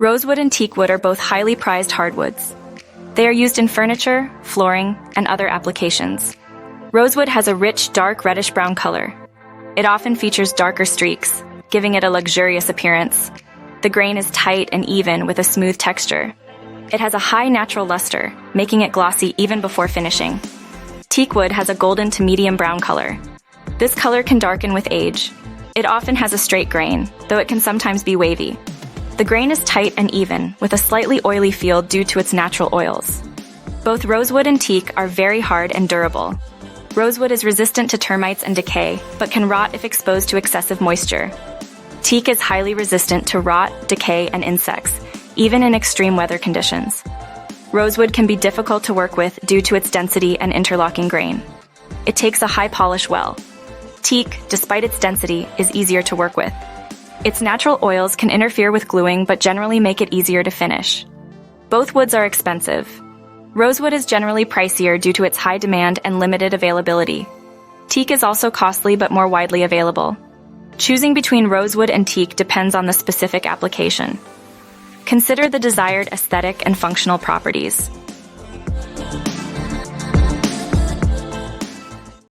Rosewood and teak wood are both highly prized hardwoods. They are used in furniture, flooring, and other applications. Rosewood has a rich, dark reddish-brown color. It often features darker streaks, giving it a luxurious appearance. The grain is tight and even with a smooth texture. It has a high natural luster, making it glossy even before finishing. Teak wood has a golden to medium brown color. This color can darken with age. It often has a straight grain, though it can sometimes be wavy. The grain is tight and even, with a slightly oily feel due to its natural oils. Both rosewood and teak are very hard and durable. Rosewood is resistant to termites and decay, but can rot if exposed to excessive moisture. Teak is highly resistant to rot, decay, and insects, even in extreme weather conditions. Rosewood can be difficult to work with due to its density and interlocking grain. It takes a high polish well. Teak, despite its density, is easier to work with. Its natural oils can interfere with gluing but generally make it easier to finish. Both woods are expensive. Rosewood is generally pricier due to its high demand and limited availability. Teak is also costly but more widely available. Choosing between rosewood and teak depends on the specific application. Consider the desired aesthetic and functional properties.